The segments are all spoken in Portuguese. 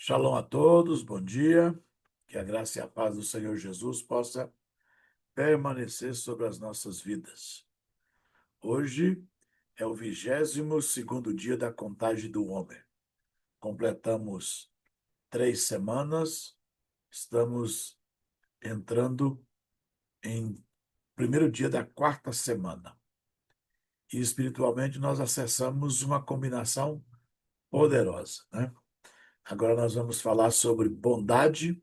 Shalom a todos, bom dia. Que a graça e a paz do Senhor Jesus possa permanecer sobre as nossas vidas. Hoje é o 22º dia da contagem do homem. Completamos 3 semanas, estamos entrando em primeiro dia da 4ª semana. E espiritualmente nós acessamos uma combinação poderosa, né? Agora nós vamos falar sobre bondade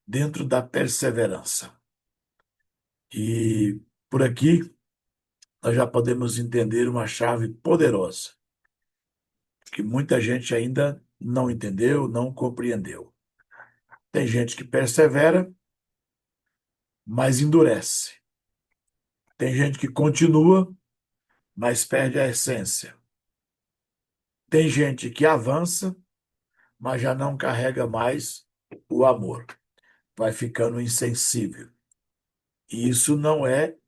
dentro da perseverança. E por aqui nós já podemos entender uma chave poderosa, que muita gente ainda não entendeu, não compreendeu. Tem gente que persevera, mas endurece. Tem gente que continua, mas perde a essência. Tem gente que avança, mas já não carrega mais o amor. Vai ficando insensível. E isso não é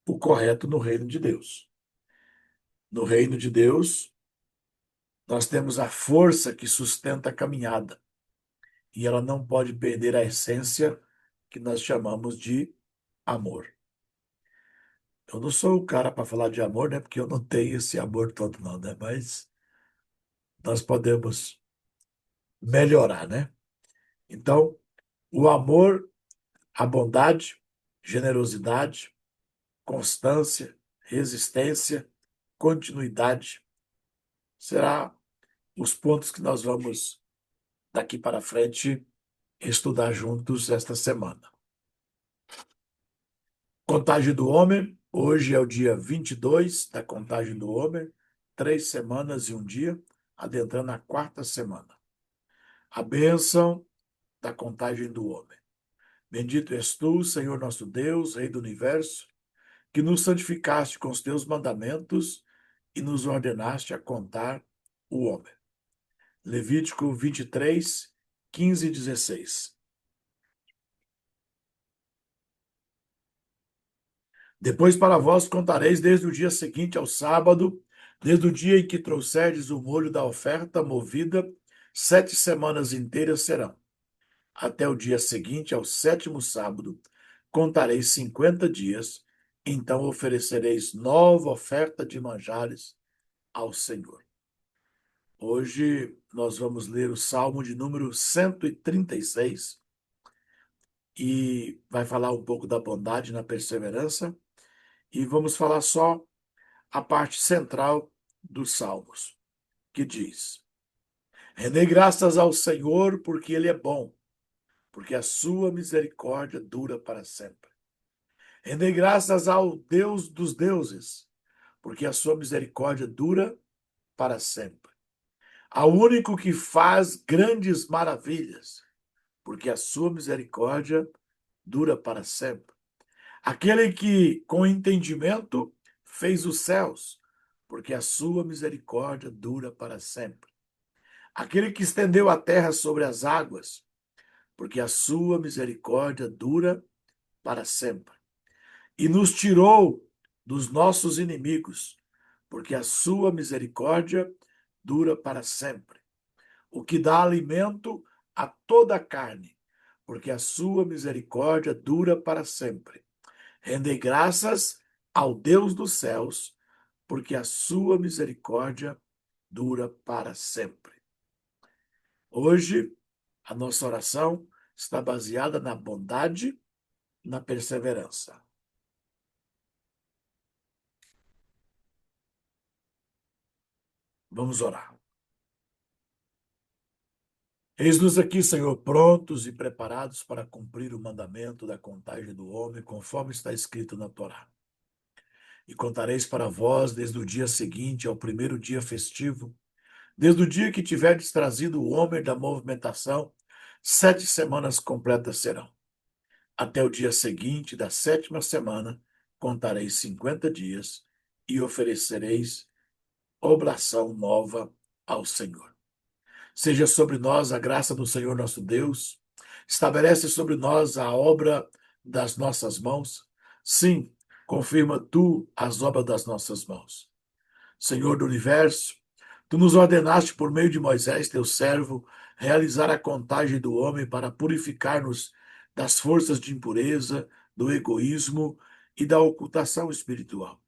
o correto no reino de Deus. No reino de Deus, nós temos a força que sustenta a caminhada. E ela não pode perder a essência que nós chamamos de amor. Eu não sou o cara para falar de amor, né? Porque eu não tenho esse amor todo, não, né? Mas nós podemos melhorar, né? Então, o amor, a bondade, generosidade, constância, resistência, continuidade, será os pontos que nós vamos, daqui para frente, estudar juntos esta semana. Contagem do homem, hoje é o dia 22 da contagem do homem, 3 semanas e um dia, adentrando a 4ª semana. A bênção da contagem do homem. Bendito és tu, Senhor nosso Deus, Rei do universo, que nos santificaste com os teus mandamentos e nos ordenaste a contar o homem. Levítico 23, 15 e 16. Depois para vós contareis desde o dia seguinte ao sábado, desde o dia em que trouxerdes o molho da oferta movida, 7 semanas inteiras serão. Até o dia seguinte ao 7º sábado, contareis 50 dias, então oferecereis nova oferta de manjares ao Senhor. Hoje nós vamos ler o Salmo de número 136 e vai falar um pouco da bondade na perseverança e vamos falar só a parte central dos Salmos, que diz: Rendei graças ao Senhor porque Ele é bom, porque a sua misericórdia dura para sempre. Rendei graças ao Deus dos deuses, porque a sua misericórdia dura para sempre. Ao único que faz grandes maravilhas, porque a sua misericórdia dura para sempre. Aquele que, com entendimento, fez os céus, porque a sua misericórdia dura para sempre. Aquele que estendeu a terra sobre as águas, porque a sua misericórdia dura para sempre. E nos tirou dos nossos inimigos, porque a sua misericórdia dura para sempre. O que dá alimento a toda a carne, porque a sua misericórdia dura para sempre. Rendei graças ao Deus dos céus, porque a sua misericórdia dura para sempre. Hoje, a nossa oração está baseada na bondade, na perseverança. Vamos orar. Eis-nos aqui, Senhor, prontos e preparados para cumprir o mandamento da contagem do homem, conforme está escrito na Torá. E contareis para vós desde o dia seguinte ao primeiro dia festivo, desde o dia que tiverdes trazido o homem da movimentação, 7 semanas completas serão. Até o dia seguinte da 7ª semana, contareis 50 dias e oferecereis oblação nova ao Senhor. Seja sobre nós a graça do Senhor nosso Deus. Estabelece sobre nós a obra das nossas mãos. Sim, confirma tu as obras das nossas mãos. Senhor do universo, Tu nos ordenaste por meio de Moisés, teu servo, realizar a contagem do homem para purificar-nos das forças de impureza, do egoísmo e da ocultação espiritual.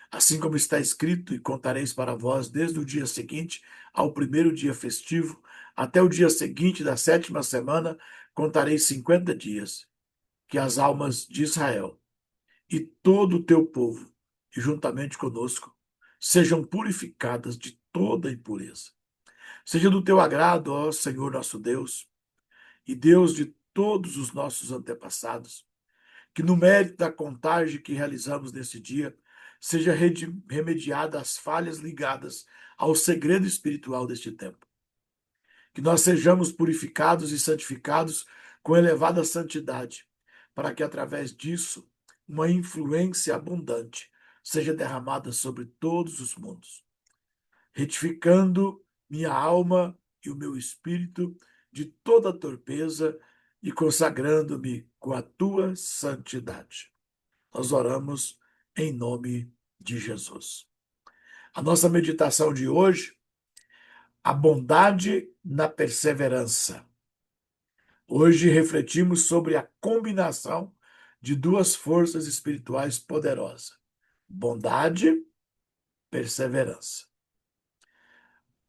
Assim como está escrito, e contareis para vós desde o dia seguinte ao primeiro dia festivo, até o dia seguinte da sétima semana, contareis 50 dias, que as almas de Israel e todo o teu povo, e juntamente conosco, sejam purificadas de toda impureza. Seja do teu agrado, ó Senhor nosso Deus, e Deus de todos os nossos antepassados, que no mérito da contagem que realizamos nesse dia, seja remediada as falhas ligadas ao segredo espiritual deste tempo. Que nós sejamos purificados e santificados com elevada santidade, para que através disso uma influência abundante seja derramada sobre todos os mundos, retificando minha alma e o meu espírito de toda torpeza e consagrando-me com a tua santidade. Nós oramos em nome de Jesus. A nossa meditação de hoje, a bondade na perseverança. Hoje refletimos sobre a combinação de duas forças espirituais poderosas: bondade, perseverança.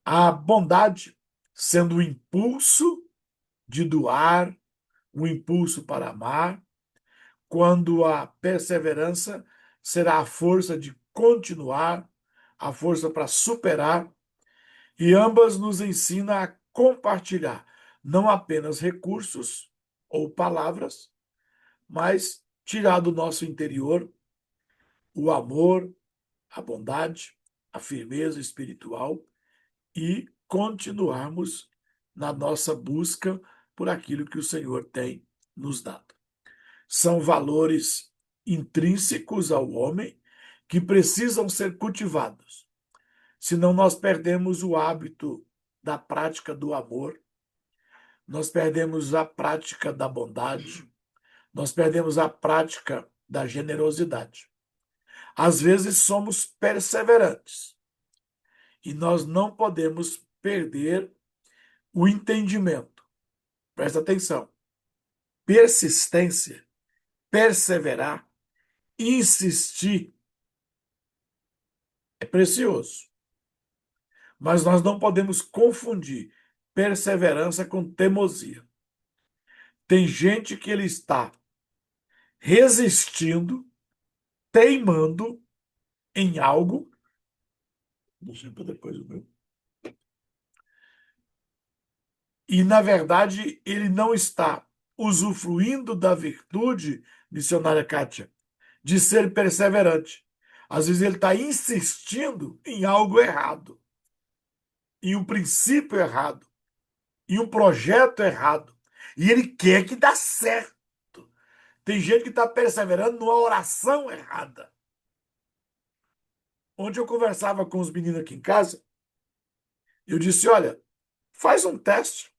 A bondade sendo o impulso de doar, o impulso para amar, quando a perseverança será a força de continuar, a força para superar, e ambas nos ensina a compartilhar não apenas recursos ou palavras, mas tirar do nosso interior o amor, a bondade, a firmeza espiritual e continuarmos na nossa busca por aquilo que o Senhor tem nos dado. São valores intrínsecos ao homem que precisam ser cultivados, senão nós perdemos o hábito da prática do amor, nós perdemos a prática da bondade, nós perdemos a prática da generosidade. Às vezes somos perseverantes e nós não podemos perder o entendimento. Presta atenção. Persistência, perseverar, insistir é precioso. Mas nós não podemos confundir perseverança com teimosia. Tem gente que ele está resistindo, teimando em algo. Deixa para depois o meu. E, na verdade, ele não está usufruindo da virtude, missionária Kátia, de ser perseverante. Às vezes ele está insistindo em algo errado, em um princípio errado, em um projeto errado. E ele quer que dá certo. Tem gente que está perseverando numa oração errada. Ontem eu conversava com os meninos aqui em casa, eu disse, olha, faz um teste.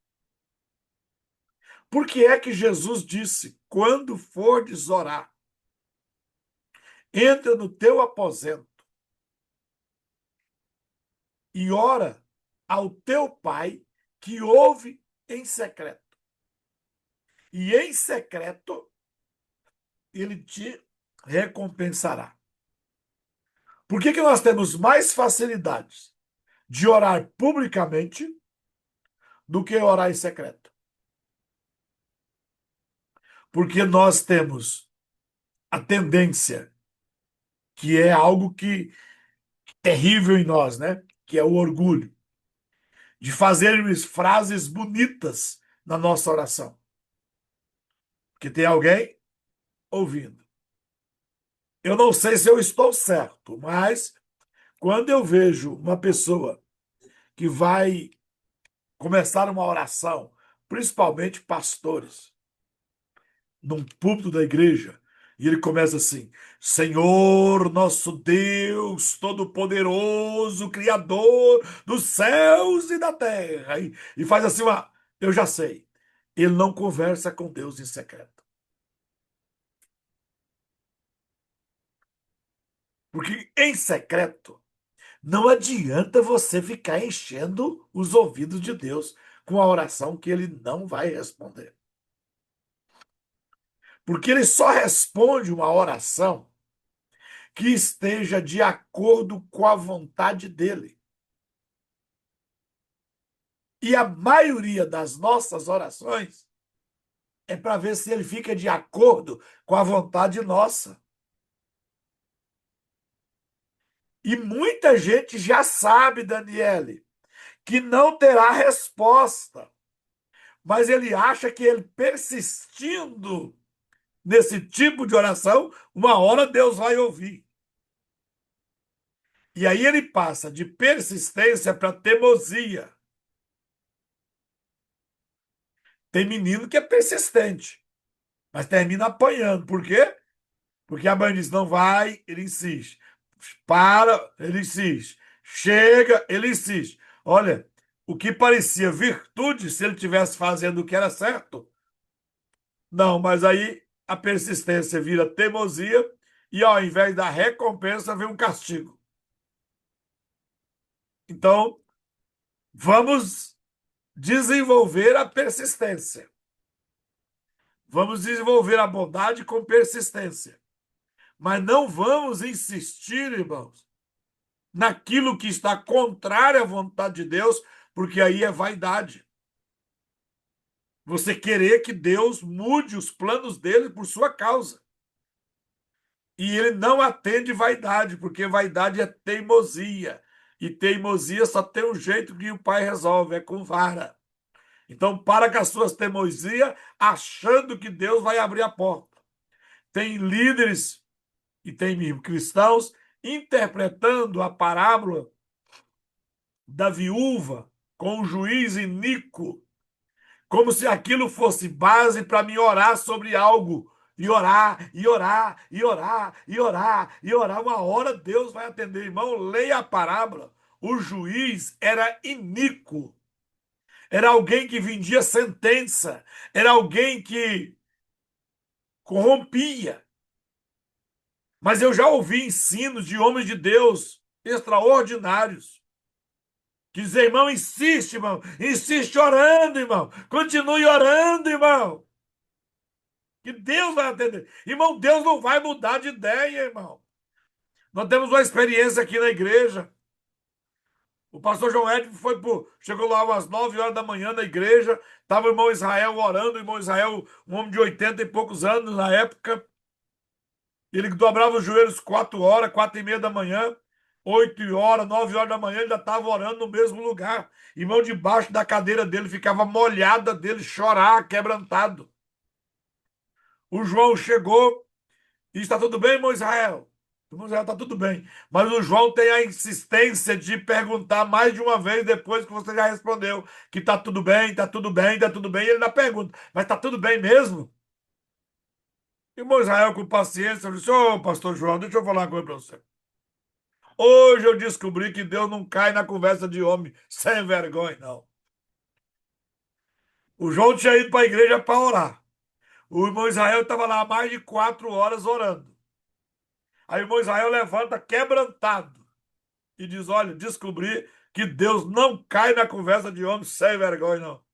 Por que é que Jesus disse, quando fordes orar, entra no teu aposento e ora ao teu Pai que ouve em secreto. E em secreto ele te recompensará. Por que nós temos mais facilidades de orar publicamente do que orar em secreto? Porque nós temos a tendência, que é algo que terrível em nós, né? Que é o orgulho, de fazermos frases bonitas na nossa oração. Porque tem alguém ouvindo. Eu não sei se eu estou certo, mas quando eu vejo uma pessoa que vai começar uma oração, principalmente pastores, num púlpito da igreja, e ele começa assim: Senhor, nosso Deus Todo-Poderoso, Criador dos céus e da terra. E faz assim uma. Eu já sei. Ele não conversa com Deus em secreto. Porque em secreto, Não adianta você ficar enchendo os ouvidos de Deus com a oração que ele não vai responder. Porque ele só responde uma oração que esteja de acordo com a vontade dele. E a maioria das nossas orações é para ver se ele fica de acordo com a vontade nossa. E muita gente já sabe, Daniele, que não terá resposta, mas ele acha que ele persistindo nesse tipo de oração, uma hora Deus vai ouvir. E aí ele passa de persistência para teimosia. Tem menino que é persistente, mas termina apanhando. Por quê? Porque a mãe diz, não vai, ele insiste. Para, ele insiste. Chega, ele insiste. Olha, o que parecia virtude, se ele tivesse fazendo o que era certo, não, mas aí a persistência vira teimosia e ao invés da recompensa vem um castigo. Então, vamos desenvolver a persistência. Vamos desenvolver a bondade com persistência. Mas não vamos insistir, irmãos, naquilo que está contrário à vontade de Deus, porque aí é vaidade. Você querer que Deus mude os planos dele por sua causa. E ele não atende vaidade, porque vaidade é teimosia. E teimosia só tem um jeito que o pai resolve, é com vara. Então, para com as suas teimosias, achando que Deus vai abrir a porta. Tem líderes e tem cristãos interpretando a parábola da viúva com o juiz iníquo, como se aquilo fosse base para me orar sobre algo. E orar, e orar, e orar, e orar, e orar. Uma hora Deus vai atender. Irmão, leia a parábola. O juiz era iníquo. Era alguém que vendia sentença. Era alguém que corrompia. Mas eu já ouvi ensinos de homens de Deus extraordinários. Que dizer, irmão, insiste, irmão. Insiste orando, irmão. Continue orando, irmão. Que Deus vai atender. Irmão, Deus não vai mudar de ideia, irmão. Nós temos uma experiência aqui na igreja. O pastor João Edson chegou lá umas 9 horas da manhã na igreja. Estava o irmão Israel orando. O irmão Israel, um homem de 80 e poucos anos na época. Ele dobrava os joelhos 4 horas, 4h30 da manhã. 8 horas, 9 horas da manhã, ele já estava orando no mesmo lugar. Irmão, debaixo da cadeira dele ficava molhada dele chorar, quebrantado. O João chegou e está tudo bem, irmão Israel? O irmão Israel está tudo bem. Mas o João tem a insistência de perguntar mais de uma vez depois que você já respondeu que está tudo bem, está tudo bem, está tudo bem. E ele ainda pergunta, mas está tudo bem mesmo? E o irmão Israel, com paciência, disse, ô pastor João, deixa eu falar uma coisa para você. Hoje eu descobri que Deus não cai na conversa de homem sem vergonha, não. O João tinha ido para a igreja para orar. O irmão Israel estava lá há mais de 4 horas orando. Aí o irmão Israel levanta quebrantado e diz, olha, descobri que Deus não cai na conversa de homem sem vergonha, não.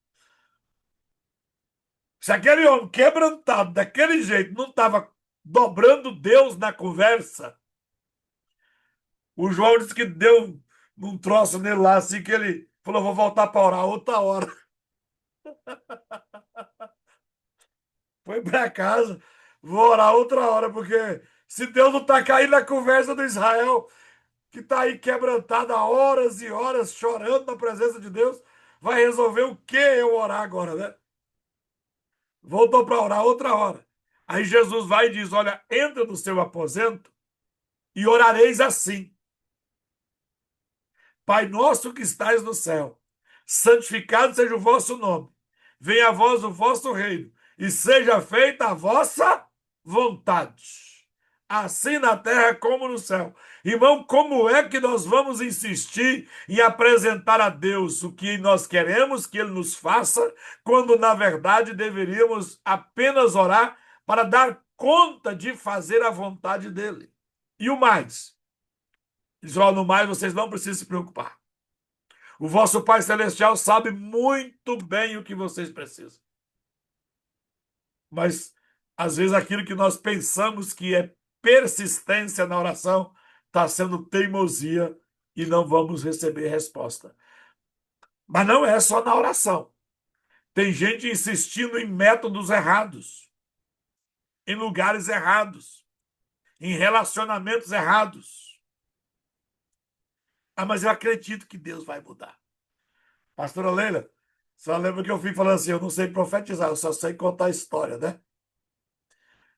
Se aquele homem quebrantado daquele jeito não estava dobrando Deus na conversa, o João disse que deu um troço nele lá, assim, que ele falou, vou voltar para orar outra hora. Foi para casa, vou orar outra hora, porque se Deus não está caindo na conversa do Israel, que está aí quebrantado há horas e horas, chorando na presença de Deus, vai resolver o que eu orar agora, né? Voltou para orar outra hora. Aí Jesus vai e diz, olha, entra no seu aposento e orareis assim. Pai nosso que estais no céu, santificado seja o vosso nome. Venha a vós o vosso reino e seja feita a vossa vontade. Assim na terra como no céu. Irmão, como é que nós vamos insistir em apresentar a Deus o que nós queremos que Ele nos faça, quando na verdade deveríamos apenas orar para dar conta de fazer a vontade dele? E o mais, Ele diz: ó, no mais, vocês não precisam se preocupar. O vosso Pai Celestial sabe muito bem o que vocês precisam. Mas, às vezes, aquilo que nós pensamos que é persistência na oração está sendo teimosia e não vamos receber resposta. Mas não é só na oração. Tem gente insistindo em métodos errados, em lugares errados, em relacionamentos errados. Ah, mas eu acredito que Deus vai mudar. Pastora Leila, só lembra que eu fui falando assim, eu não sei profetizar, eu só sei contar história, né?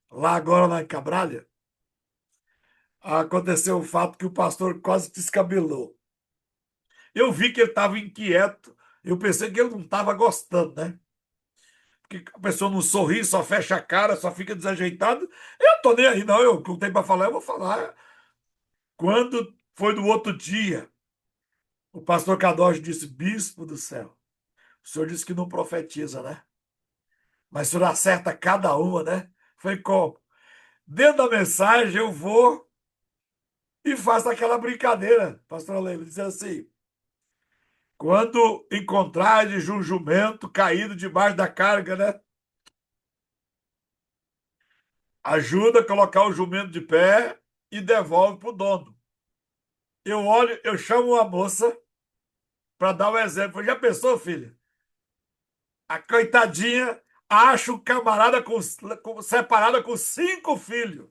Lá agora, lá em Cabralha, aconteceu um fato que o pastor quase descabelou. Eu vi que ele estava inquieto, eu pensei que ele não estava gostando, né? Porque a pessoa não sorri, só fecha a cara, só fica desajeitado. Eu tô nem aí, não. Eu não tenho para falar, eu vou falar. Quando foi no outro dia, o pastor Kadosh disse: Bispo do céu, o senhor disse que não profetiza, né? Mas o senhor acerta cada uma, né? Foi como? Dentro da mensagem, eu vou e faço aquela brincadeira, pastor Leila, dizendo assim: quando encontrares um jumento caído debaixo da carga, né? Ajuda a colocar o jumento de pé e devolve para o dono. Eu olho, eu chamo uma moça para dar um exemplo. Já pensou, filha? A coitadinha acha o camarada separada com 5 filhos.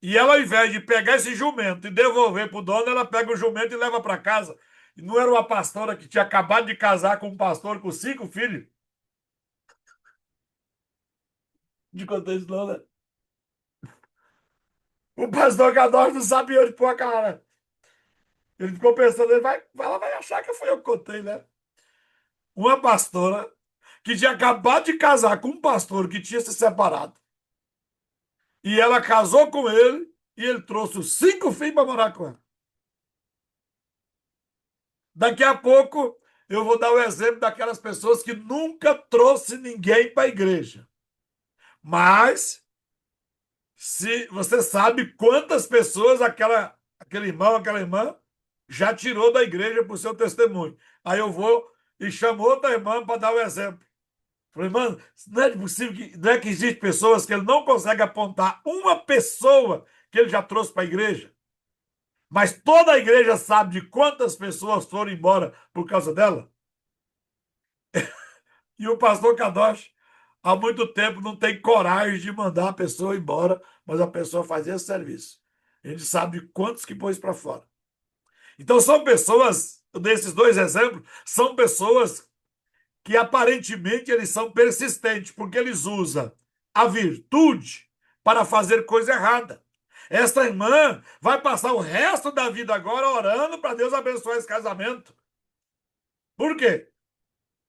E ela, ao invés de pegar esse jumento e devolver para o dono, ela pega o jumento e leva para casa. E não era uma pastora que tinha acabado de casar com um pastor com 5 filhos? De contar isso, não, né? O pastor Gador não sabia onde pôr a cara. Ele ficou pensando, ela vai achar que foi eu que contei, né? Uma pastora que tinha acabado de casar com um pastor que tinha se separado. E ela casou com ele e ele trouxe os 5 filhos para morar com ela. Daqui a pouco eu vou dar o exemplo daquelas pessoas que nunca trouxe ninguém para a igreja. Mas se você sabe quantas pessoas aquele irmão, aquela irmã já tirou da igreja por seu testemunho. Aí eu vou e chamo outra irmã para dar o exemplo. Falei, mano, não é possível não é que existem pessoas que ele não consegue apontar uma pessoa que ele já trouxe para a igreja, mas toda a igreja sabe de quantas pessoas foram embora por causa dela? E o pastor Kadosh, há muito tempo, não tem coragem de mandar a pessoa embora, mas a pessoa faz esse serviço. A gente sabe quantos que pôs para fora. Então são pessoas, desses 2 exemplos, são pessoas que aparentemente eles são persistentes, porque eles usam a virtude para fazer coisa errada. Esta irmã vai passar o resto da vida agora orando para Deus abençoar esse casamento. Por quê?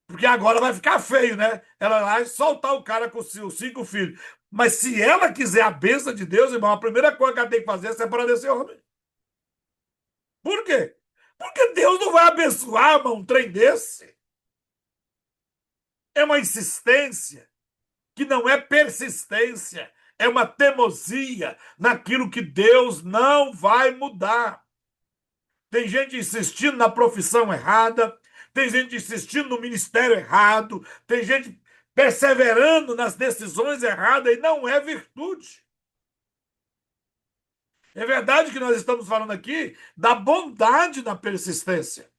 Porque agora vai ficar feio, né? Ela vai soltar o cara com os 5 filhos. Mas se ela quiser a bênção de Deus, irmão, a primeira coisa que ela tem que fazer é separar desse homem. Por quê? Porque Deus não vai abençoar, irmão, um trem desse. É uma insistência que não é persistência, é uma teimosia naquilo que Deus não vai mudar. Tem gente insistindo na profissão errada, tem gente insistindo no ministério errado, tem gente perseverando nas decisões erradas e não é virtude. É verdade que nós estamos falando aqui da bondade da persistência.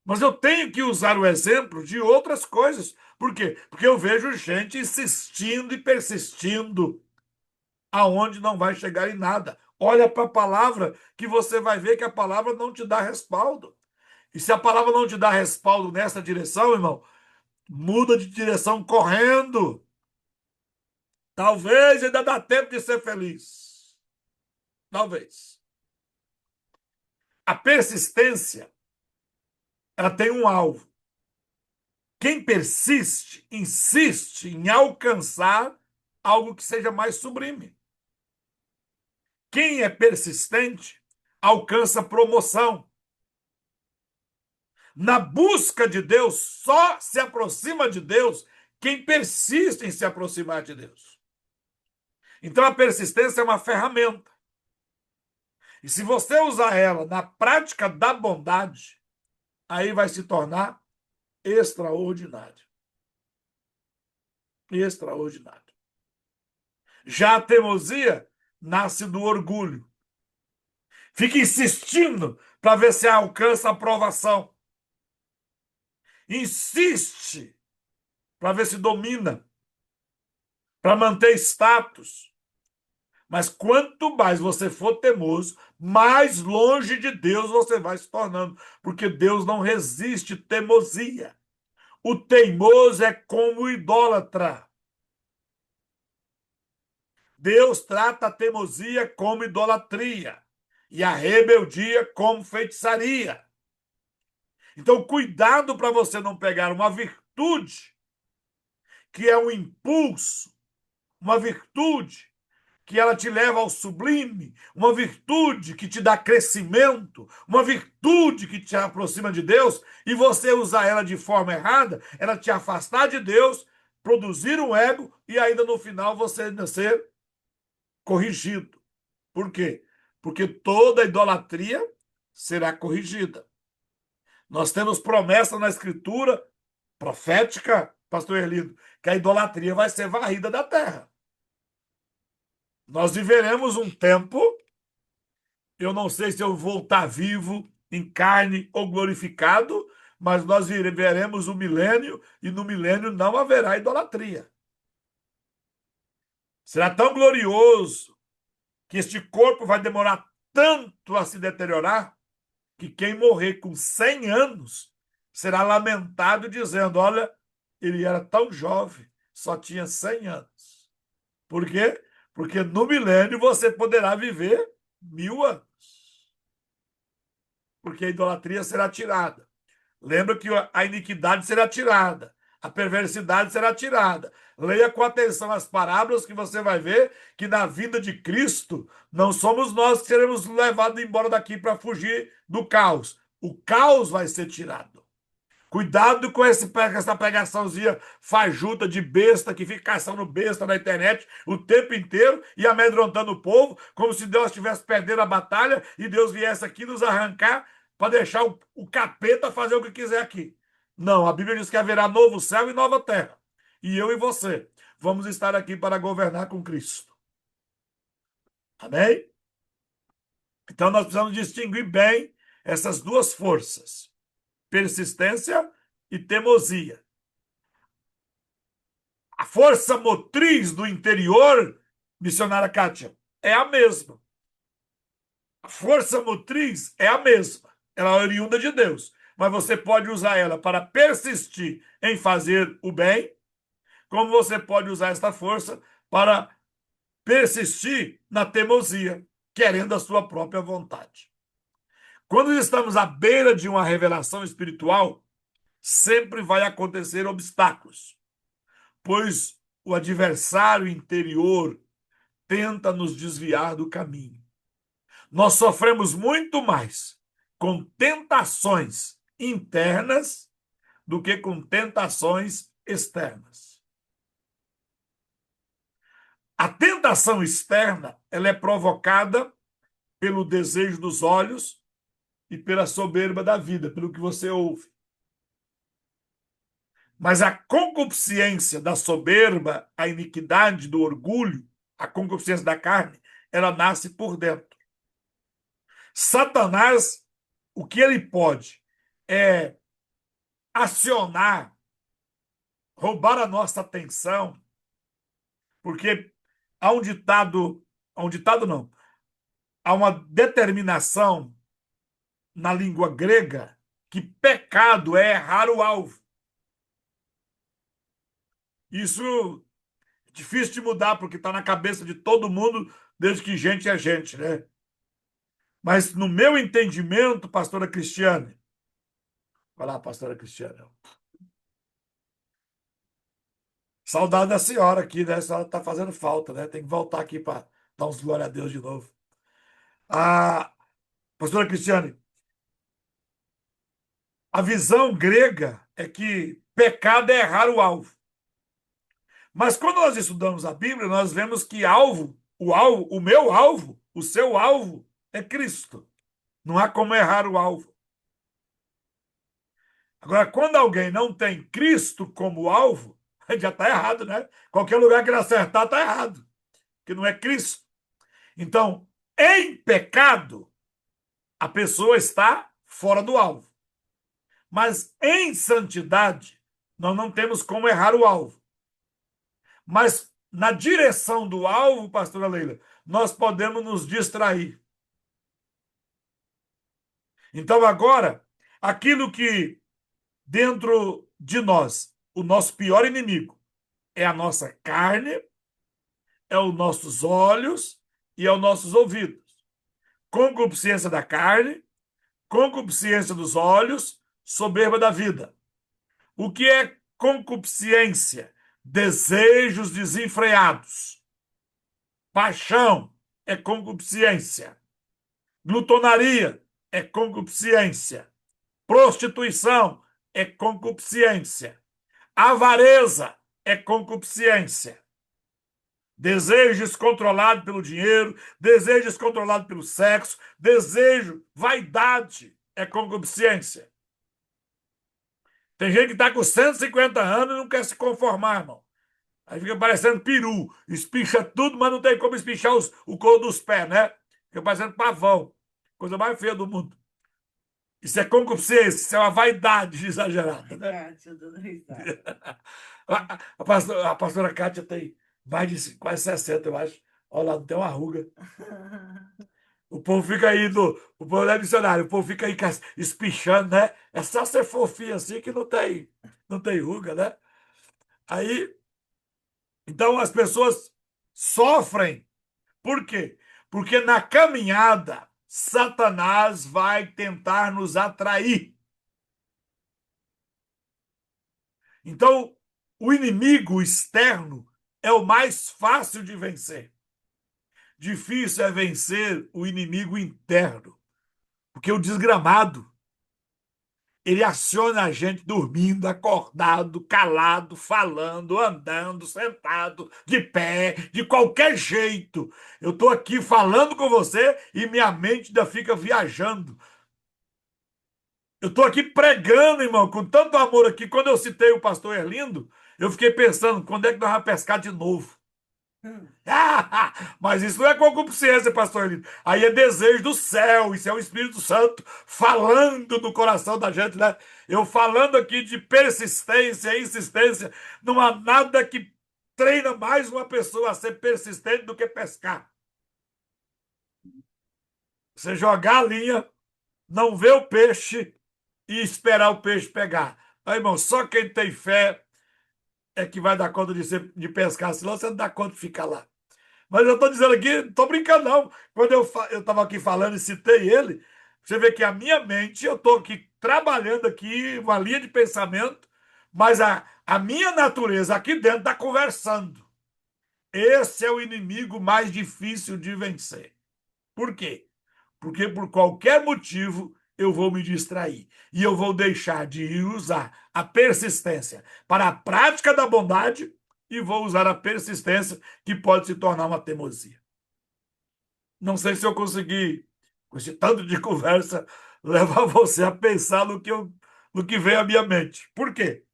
Mas eu tenho que usar o exemplo de outras coisas. Por quê? Porque eu vejo gente insistindo e persistindo aonde não vai chegar em nada. Olha para a palavra que você vai ver que a palavra não te dá respaldo. E se a palavra não te dá respaldo nessa direção, irmão, muda de direção correndo. Talvez ainda dá tempo de ser feliz. Talvez. A persistência, ela tem um alvo. Quem persiste, insiste em alcançar algo que seja mais sublime. Quem é persistente, alcança promoção. Na busca de Deus, só se aproxima de Deus quem persiste em se aproximar de Deus. Então a persistência é uma ferramenta. E se você usar ela na prática da bondade, aí vai se tornar extraordinário. Extraordinário. Já a teimosia nasce do orgulho. Fica insistindo para ver se alcança a aprovação. Insiste para ver se domina, para manter status. Mas quanto mais você for teimoso, mais longe de Deus você vai se tornando, porque Deus não resiste teimosia. O teimoso é como o idólatra. Deus trata a teimosia como idolatria e a rebeldia como feitiçaria. Então, cuidado para você não pegar uma virtude que é um impulso, uma virtude que ela te leva ao sublime, uma virtude que te dá crescimento, uma virtude que te aproxima de Deus, e você usar ela de forma errada, ela te afastar de Deus, produzir um ego e ainda no final você ainda ser corrigido. Por quê? Porque toda idolatria será corrigida. Nós temos promessa na Escritura profética, pastor Erlindo, que a idolatria vai ser varrida da terra. Nós viveremos um tempo, eu não sei se eu vou estar vivo em carne ou glorificado, mas nós veremos o milênio e no milênio não haverá idolatria. Será tão glorioso que este corpo vai demorar tanto a se deteriorar que quem morrer com 100 anos será lamentado dizendo, olha, ele era tão jovem, só tinha 100 anos. Por quê? Porque no milênio você poderá viver 1000 anos. Porque a idolatria será tirada. Lembra que a iniquidade será tirada. A perversidade será tirada. Leia com atenção as parábolas que você vai ver que na vinda de Cristo não somos nós que seremos levados embora daqui para fugir do caos. O caos vai ser tirado. Cuidado com essa pegaçãozinha fajuta de besta que fica caçando besta na internet o tempo inteiro e amedrontando o povo, como se Deus estivesse perdendo a batalha e Deus viesse aqui nos arrancar para deixar o capeta fazer o que quiser aqui. Não, a Bíblia diz que haverá novo céu e nova terra. E eu e você vamos estar aqui para governar com Cristo. Amém? Então nós precisamos distinguir bem essas duas forças: persistência e teimosia. A força motriz do interior, missionária Kátia, é a mesma. A força motriz é a mesma. Ela é oriunda de Deus. Mas você pode usar ela para persistir em fazer o bem, como você pode usar esta força para persistir na teimosia, querendo a sua própria vontade. Quando estamos à beira de uma revelação espiritual, sempre vai acontecer obstáculos, pois o adversário interior tenta nos desviar do caminho. Nós sofremos muito mais com tentações internas do que com tentações externas. A tentação externa, ela é provocada pelo desejo dos olhos e pela soberba da vida, pelo que você ouve. Mas a concupiscência da soberba, a iniquidade do orgulho, a concupiscência da carne, ela nasce por dentro. Satanás, o que ele pode é acionar, roubar a nossa atenção, porque há um ditado não, há uma determinação na língua grega que pecado é errar o alvo. Isso é difícil de mudar, porque está na cabeça de todo mundo desde que gente é gente, né? Mas no meu entendimento, pastora Cristiane, vai lá, pastora Cristiane. Saudade da senhora aqui, né? A senhora está fazendo falta, né? Tem que voltar aqui para dar uns glória a Deus de novo. A pastora Cristiane, a visão grega é que pecado é errar o alvo. Mas quando nós estudamos a Bíblia, nós vemos que o meu alvo, o seu alvo, é Cristo. Não há como errar o alvo. Agora, quando alguém não tem Cristo como alvo, já está errado, né? Qualquer lugar que ele acertar está errado, que não é Cristo. Então, em pecado, a pessoa está fora do alvo. Mas em santidade, nós não temos como errar o alvo. Mas na direção do alvo, pastora Leila, nós podemos nos distrair. Então, agora, aquilo que dentro de nós, o nosso pior inimigo, é a nossa carne, é os nossos olhos e é os nossos ouvidos. Concupiscência da carne, concupiscência dos olhos, soberba da vida. O que é concupiscência? Desejos desenfreados. Paixão é concupiscência. Glutonaria é concupiscência. Prostituição é concupiscência. Avareza é concupiscência. Desejo descontrolado pelo dinheiro, desejo descontrolado pelo sexo, desejo, vaidade é concupiscência. Tem gente que está com 150 anos e não quer se conformar, irmão. Aí fica parecendo peru, espicha tudo, mas não tem como espichar o couro dos pés, né? Fica parecendo pavão. Coisa mais feia do mundo. Isso é concupiscência, isso é uma vaidade exagerada, né? A pastora Kátia tem mais de quase 60, eu acho. Olha lá, não tem uma ruga. O povo fica aí, o povo não é missionário, o povo fica aí espichando, né? É só ser fofinho assim que não tem ruga, né? Aí, então as pessoas sofrem. Por quê? Porque na caminhada, Satanás vai tentar nos atrair. Então, o inimigo externo é o mais fácil de vencer. Difícil é vencer o inimigo interno, porque o desgramado, ele aciona a gente dormindo, acordado, calado, falando, andando, sentado, de pé, de qualquer jeito. Eu estou aqui falando com você e minha mente ainda fica viajando. Eu estou aqui pregando, irmão, com tanto amor aqui. Quando eu citei o pastor Erlindo, eu fiquei pensando, quando é que nós vamos pescar de novo? Mas isso não é concupiscência, pastor Erlindo. Aí é desejo do céu, isso é o Espírito Santo falando no coração da gente, né? Eu falando aqui de persistência e insistência, não há nada que treina mais uma pessoa a ser persistente do que pescar. Você jogar a linha, não ver o peixe e esperar o peixe pegar. Aí, irmão, só quem tem fé é que vai dar conta de pescar, senão você não dá conta de ficar lá. Mas eu estou dizendo aqui, não estou brincando, não. Quando eu estava aqui falando e citei ele, você vê que a minha mente, eu estou aqui trabalhando aqui uma linha de pensamento, mas a minha natureza aqui dentro está conversando. Esse é o inimigo mais difícil de vencer. Por quê? Porque por qualquer motivo eu vou me distrair e eu vou deixar de usar a persistência para a prática da bondade e vou usar a persistência que pode se tornar uma teimosia. Não sei se eu consegui, com esse tanto de conversa, levar você a pensar no que veio à minha mente. Por quê?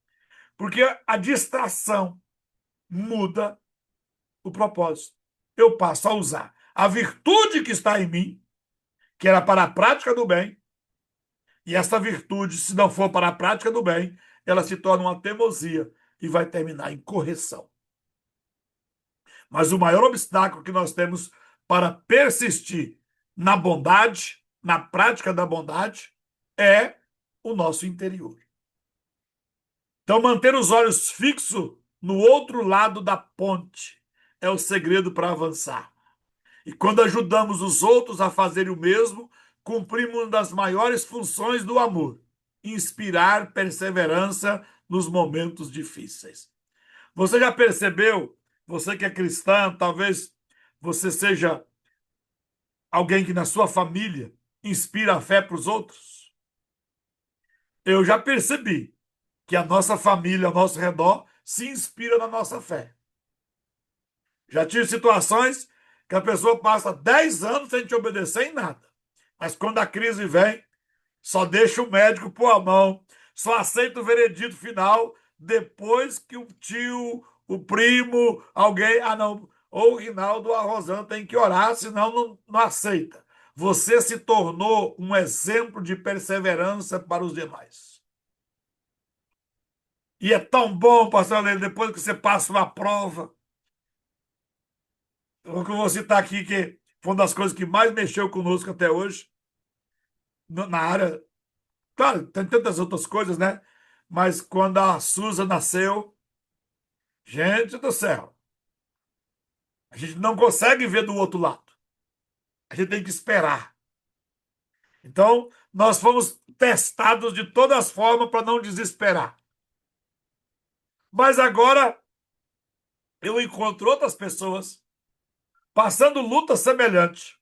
Porque a distração muda o propósito. Eu passo a usar a virtude que está em mim, que era para a prática do bem, e essa virtude, se não for para a prática do bem, ela se torna uma teimosia e vai terminar em correção. Mas o maior obstáculo que nós temos para persistir na bondade, na prática da bondade, é o nosso interior. Então, manter os olhos fixos no outro lado da ponte é o segredo para avançar. E quando ajudamos os outros a fazerem o mesmo, cumprimos uma das maiores funções do amor: inspirar perseverança nos momentos difíceis. Você já percebeu, você que é cristã, talvez você seja alguém que na sua família inspira a fé para os outros? Eu já percebi que a nossa família ao nosso redor se inspira na nossa fé. Já tive situações que a pessoa passa 10 anos sem te obedecer em nada. Mas quando a crise vem, só deixa o médico pôr a mão, só aceita o veredito final depois que o tio, o primo, alguém, não, ou o Rinaldo ou a Rosana tem que orar, senão não aceita. Você se tornou um exemplo de perseverança para os demais. E é tão bom, pastor Leandro, depois que você passa uma prova, eu vou citar aqui que foi uma das coisas que mais mexeu conosco até hoje, na área. Claro, tem tantas outras coisas, né? Mas quando a Suza nasceu, gente do céu, a gente não consegue ver do outro lado. A gente tem que esperar. Então, nós fomos testados de todas as formas para não desesperar. Mas agora eu encontro outras pessoas passando luta semelhante.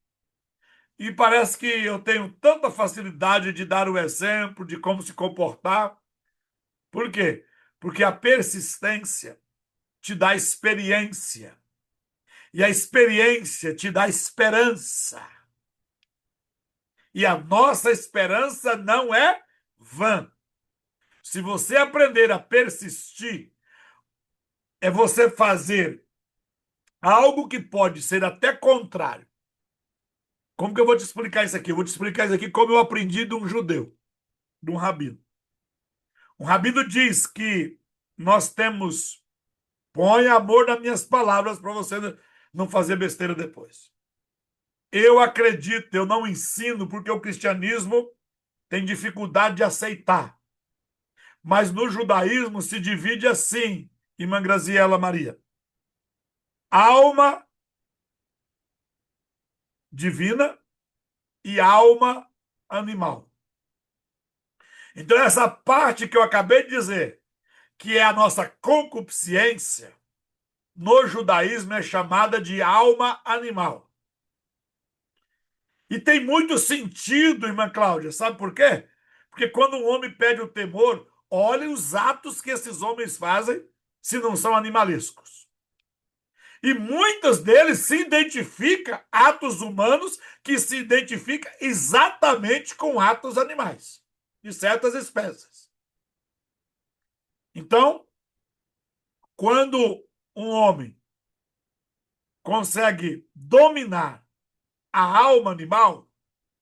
E parece que eu tenho tanta facilidade de dar o exemplo de como se comportar. Por quê? Porque a persistência te dá experiência. E a experiência te dá esperança. E a nossa esperança não é vã. Se você aprender a persistir, é você fazer algo que pode ser até contrário. Como que eu vou te explicar isso aqui? Eu vou te explicar isso aqui como eu aprendi de um judeu, de um rabino. Um rabino diz que nós temos. Põe amor nas minhas palavras para você não fazer besteira depois. Eu acredito, eu não ensino porque o cristianismo tem dificuldade de aceitar. Mas no judaísmo se divide assim, irmã Graziela Maria. Alma divina e alma animal. Então, essa parte que eu acabei de dizer, que é a nossa concupiscência, no judaísmo é chamada de alma animal. E tem muito sentido, irmã Cláudia, sabe por quê? Porque quando um homem pede o temor, olhe os atos que esses homens fazem, se não são animalescos. E muitos deles se identificam, atos humanos, que se identificam exatamente com atos animais, de certas espécies. Então, quando um homem consegue dominar a alma animal,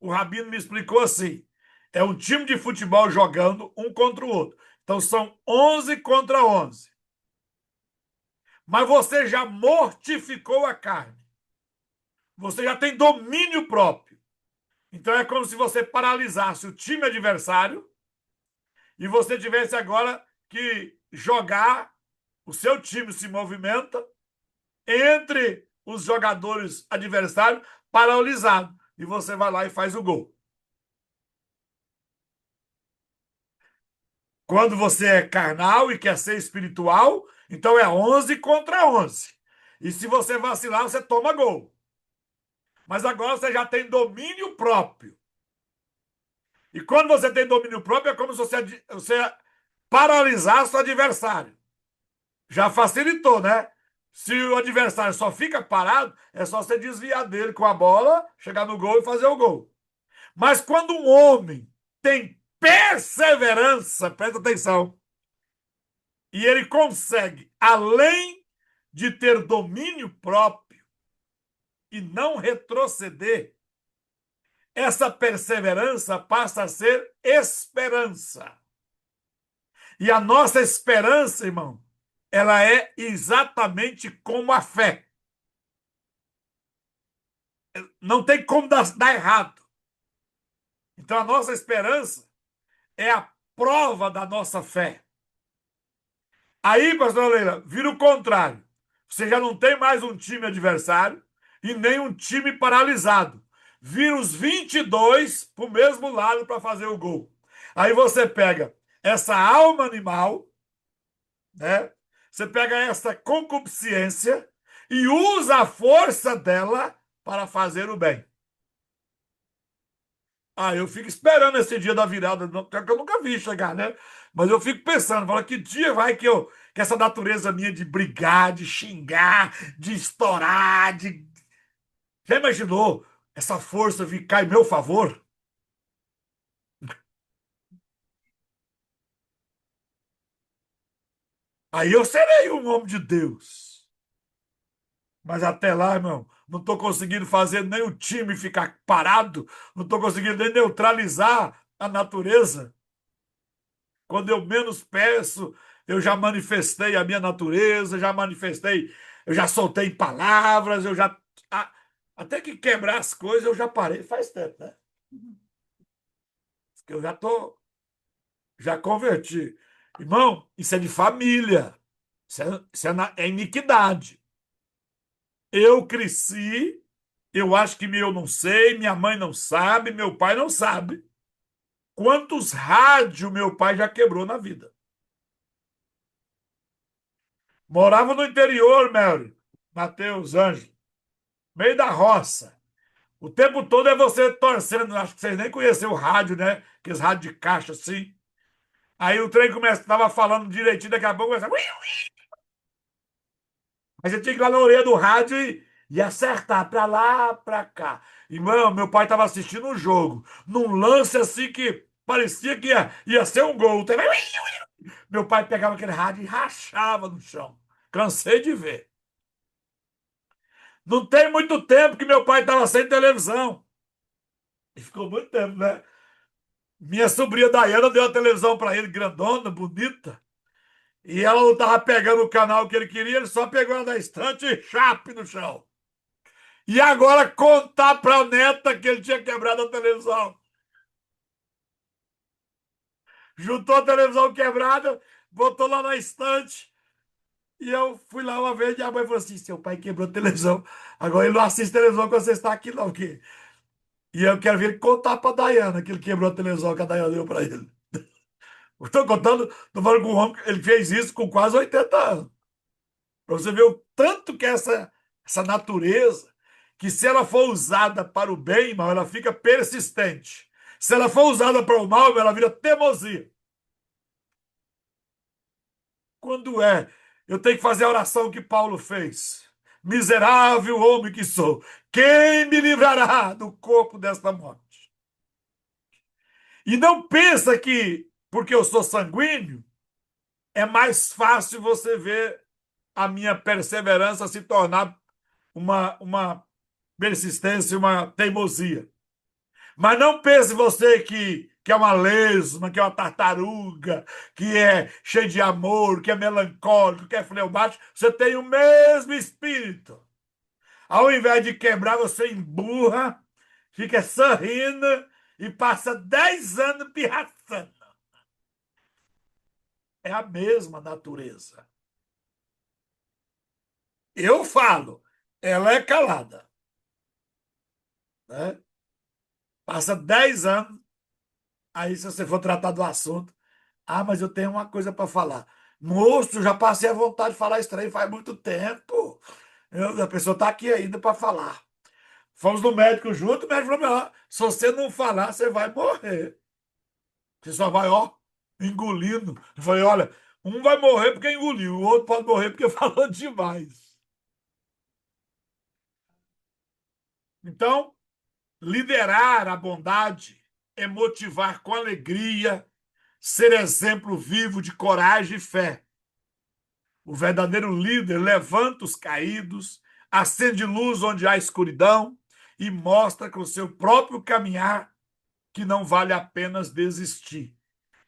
o rabino me explicou assim, é um time de futebol jogando um contra o outro. Então, são 11 contra 11. Mas você já mortificou a carne. Você já tem domínio próprio. Então é como se você paralisasse o time adversário e você tivesse agora que jogar, o seu time se movimenta entre os jogadores adversários paralisado. E você vai lá e faz o gol. Quando você é carnal e quer ser espiritual, então é 11 contra 11. E se você vacilar, você toma gol. Mas agora você já tem domínio próprio. E quando você tem domínio próprio, é como se você paralisasse o adversário. Já facilitou, né? Se o adversário só fica parado, é só você desviar dele com a bola, chegar no gol e fazer o gol. Mas quando um homem tem perseverança, presta atenção, e ele consegue, além de ter domínio próprio e não retroceder, essa perseverança passa a ser esperança. E a nossa esperança, irmão, ela é exatamente como a fé. Não tem como dar errado. Então, a nossa esperança é a prova da nossa fé. Aí, pastor Leila, vira o contrário. Você já não tem mais um time adversário e nem um time paralisado. Vira os 22 para o mesmo lado para fazer o gol. Aí você pega essa alma animal, né? Você pega essa concupiscência e usa a força dela para fazer o bem. Eu fico esperando esse dia da virada, que eu nunca vi chegar, né? Mas eu fico pensando, falo, que dia vai que essa natureza minha de brigar, de xingar, de estourar, de... Já imaginou essa força ficar em meu favor? Aí eu serei um homem de Deus. Mas até lá, irmão, não estou conseguindo fazer nem o time ficar parado, não estou conseguindo nem neutralizar a natureza. Quando eu menos peço, eu já manifestei a minha natureza, já manifestei, eu já soltei palavras, eu já. Até que quebrar as coisas eu já parei faz tempo, né? Porque eu já tô, já converti. Irmão, isso é de família. Isso é iniquidade. Eu cresci, eu acho que eu não sei, minha mãe não sabe, meu pai não sabe. Quantos rádios meu pai já quebrou na vida? Morava no interior, Mary, Mateus, Ângelo, meio da roça. O tempo todo é você torcendo. Acho que vocês nem conheceram o rádio, né? Aqueles rádios de caixa assim. Aí o trem começa, tava falando direitinho, daqui a pouco começa. Aí você tinha que ir lá na orelha do rádio e acertar pra lá, pra cá. Irmão, meu pai tava assistindo um jogo, num lance assim que parecia que ia ser um gol. Meu pai pegava aquele rádio e rachava no chão. Cansei de ver. Não tem muito tempo que meu pai estava sem televisão. E ficou muito tempo, né? Minha sobrinha Dayana deu a televisão para ele, grandona, bonita. E ela não estava pegando o canal que ele queria, ele só pegou ela da estante e chape no chão. E agora contar para a neta que ele tinha quebrado a televisão. Juntou a televisão quebrada, botou lá na estante. E eu fui lá uma vez e a mãe falou assim: seu pai quebrou a televisão. Agora ele não assiste televisão quando você está aqui, não. E eu quero ver ele contar para a Dayana que ele quebrou a televisão que a Dayana deu para ele. Estou contando, estou falando com um homem, ele fez isso com quase 80 anos. Para você ver o tanto que essa natureza, que se ela for usada para o bem, irmão, ela fica persistente. Se ela for usada para o mal, ela vira teimosia. Quando é? Eu tenho que fazer a oração que Paulo fez. Miserável homem que sou, quem me livrará do corpo desta morte? E não pensa que, porque eu sou sanguíneo, é mais fácil você ver a minha perseverança se tornar uma persistência, uma teimosia. Mas não pense você que é uma lesma, que é uma tartaruga, que é cheio de amor, que é melancólico, que é fleumático. Você tem o mesmo espírito. Ao invés de quebrar, você emburra, fica sorrindo e passa 10 anos pirraçando. É a mesma natureza. Eu falo, ela é calada, né? Passa 10 anos, aí se você for tratar do assunto, mas eu tenho uma coisa para falar. Moço, já passei a vontade de falar isso aí faz muito tempo. A pessoa está aqui ainda para falar. Fomos no médico junto, o médico falou: se você não falar, você vai morrer. Você só vai, ó, engolindo. Eu falei: olha, um vai morrer porque engoliu, o outro pode morrer porque falou demais. Então, liderar a bondade é motivar com alegria, ser exemplo vivo de coragem e fé. O verdadeiro líder levanta os caídos, acende luz onde há escuridão e mostra com o seu próprio caminhar que não vale apenas desistir.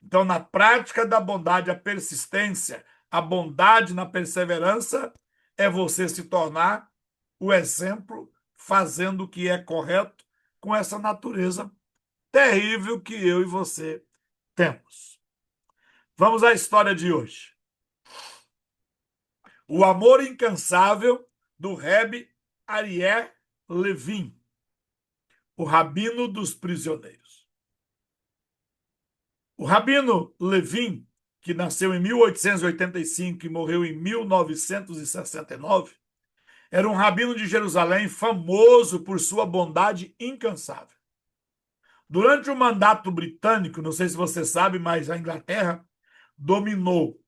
Então, na prática da bondade, a persistência, a bondade na perseverança é você se tornar o exemplo fazendo o que é correto com essa natureza terrível que eu e você temos. Vamos à história de hoje. O amor incansável do Rebbe Arié Levin, o rabino dos prisioneiros. O rabino Levin, que nasceu em 1885 e morreu em 1969, era um rabino de Jerusalém famoso por sua bondade incansável. Durante o mandato britânico, não sei se você sabe, mas a Inglaterra dominou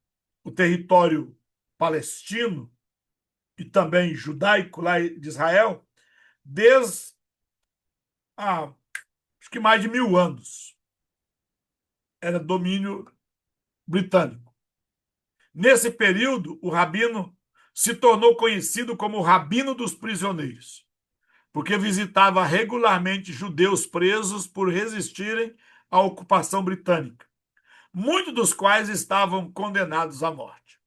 o território palestino e também judaico lá de Israel desde acho que mais de 1000 anos. Era domínio britânico. Nesse período, o rabino se tornou conhecido como o Rabino dos Prisioneiros, porque visitava regularmente judeus presos por resistirem à ocupação britânica, muitos dos quais estavam condenados à morte.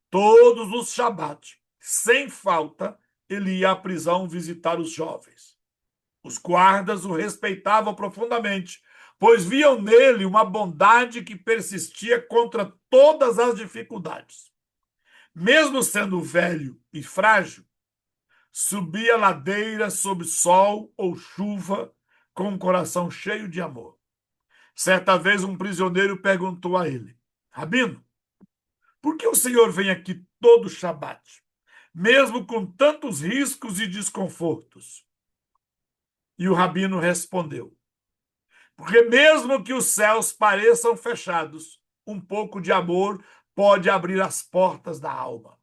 Todos os Shabat, sem falta, ele ia à prisão visitar os jovens. Os guardas o respeitavam profundamente, pois viam nele uma bondade que persistia contra todas as dificuldades. Mesmo sendo velho e frágil, subia ladeira sob sol ou chuva, com um coração cheio de amor. Certa vez um prisioneiro perguntou a ele: Rabino, por que o senhor vem aqui todo Shabat, mesmo com tantos riscos e desconfortos? E o rabino respondeu: porque mesmo que os céus pareçam fechados, um pouco de amor pode abrir as portas da alma.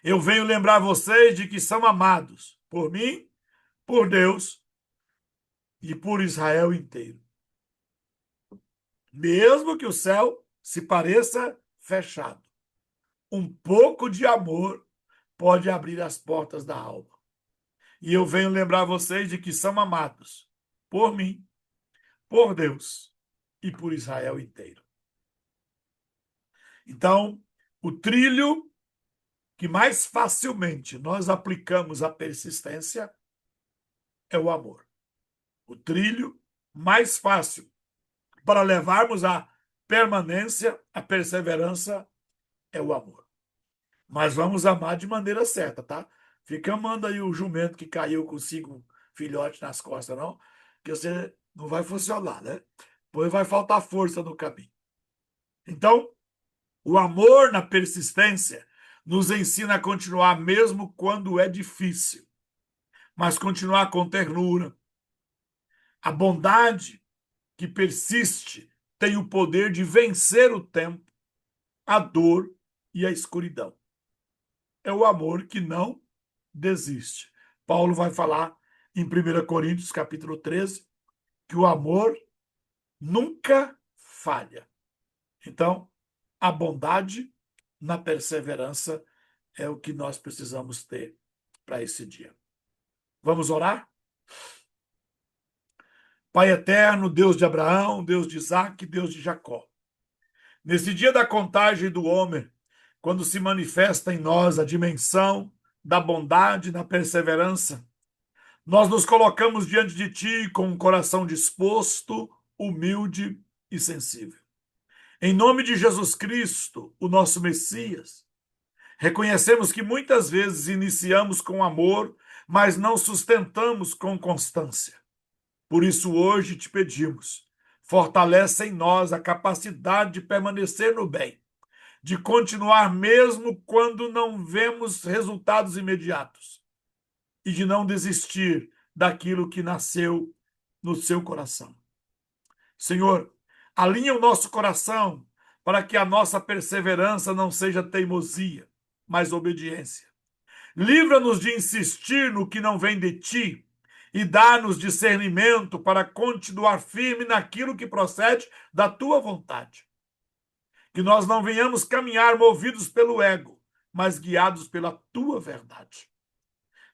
Eu venho lembrar vocês de que são amados por mim, por Deus e por Israel inteiro. Mesmo que o céu se pareça fechado, um pouco de amor pode abrir as portas da alma. E eu venho lembrar vocês de que são amados por mim, por Deus e por Israel inteiro. Então, o trilho que mais facilmente nós aplicamos à persistência é o amor. O trilho mais fácil para levarmos à permanência, à perseverança, é o amor. Mas vamos amar de maneira certa, tá? Fica amando aí o jumento que caiu com 5 filhotes nas costas, não, que você não vai funcionar, né? Pois vai faltar força no caminho. Então, o amor na persistência nos ensina a continuar mesmo quando é difícil, mas continuar com ternura. A bondade que persiste tem o poder de vencer o tempo, a dor e a escuridão. É o amor que não desiste. Paulo vai falar em 1 Coríntios, capítulo 13, que o amor nunca falha. Então, a bondade na perseverança é o que nós precisamos ter para esse dia. Vamos orar? Pai eterno, Deus de Abraão, Deus de Isaac, Deus de Jacó. Nesse dia da contagem do homem, quando se manifesta em nós a dimensão da bondade, da perseverança, nós nos colocamos diante de Ti com um coração disposto, humilde e sensível. Em nome de Jesus Cristo, o nosso Messias, reconhecemos que muitas vezes iniciamos com amor, mas não sustentamos com constância. Por isso, hoje te pedimos, fortalece em nós a capacidade de permanecer no bem, de continuar mesmo quando não vemos resultados imediatos e de não desistir daquilo que nasceu no seu coração. Senhor, alinha o nosso coração para que a nossa perseverança não seja teimosia, mas obediência. Livra-nos de insistir no que não vem de ti e dá-nos discernimento para continuar firme naquilo que procede da tua vontade. Que nós não venhamos caminhar movidos pelo ego, mas guiados pela tua verdade.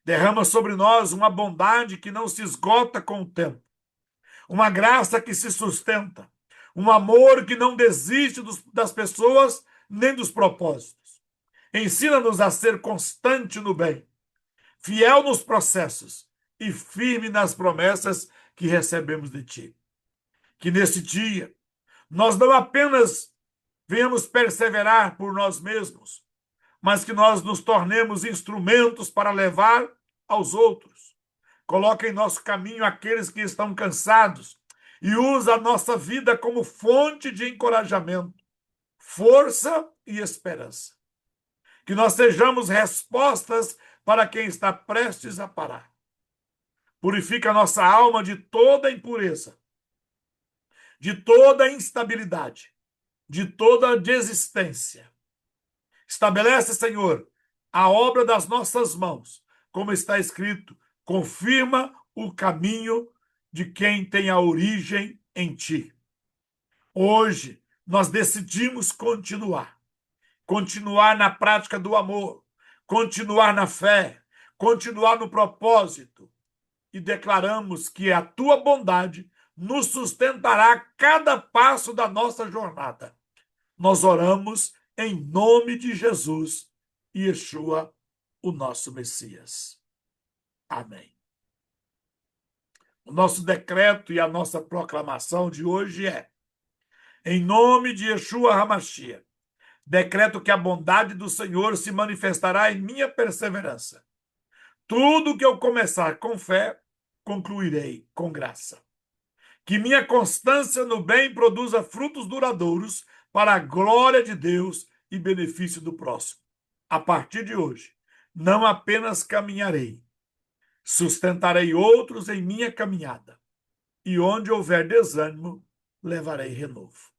Derrama sobre nós uma bondade que não se esgota com o tempo, uma graça que se sustenta, um amor que não desiste das pessoas nem dos propósitos. Ensina-nos a ser constante no bem, fiel nos processos e firme nas promessas que recebemos de ti. Que nesse dia nós não apenas venhamos perseverar por nós mesmos, mas que nós nos tornemos instrumentos para levar aos outros. Coloca em nosso caminho aqueles que estão cansados e usa a nossa vida como fonte de encorajamento, força e esperança. Que nós sejamos respostas para quem está prestes a parar. Purifica a nossa alma de toda impureza, de toda instabilidade, de toda desistência. Estabelece, Senhor, a obra das nossas mãos, como está escrito, confirma o caminho de quem tem a origem em ti. Hoje, nós decidimos continuar continuar na prática do amor, continuar na fé, continuar no propósito. E declaramos que a tua bondade nos sustentará a cada passo da nossa jornada. Nós oramos em nome de Jesus e Yeshua, o nosso Messias. Amém. O nosso decreto e a nossa proclamação de hoje é: em nome de Yeshua HaMashiach, decreto que a bondade do Senhor se manifestará em minha perseverança. Tudo que eu começar com fé, concluirei com graça. Que minha constância no bem produza frutos duradouros para a glória de Deus e benefício do próximo. A partir de hoje, não apenas caminharei, sustentarei outros em minha caminhada. E onde houver desânimo, levarei renovo.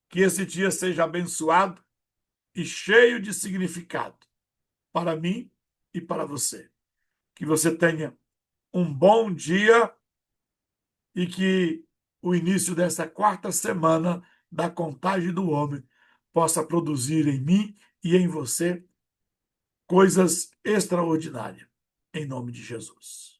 Que esse dia seja abençoado e cheio de significado para mim e para você. Que você tenha um bom dia e que o início dessa quarta semana da contagem do homem possa produzir em mim e em você coisas extraordinárias. Em nome de Jesus.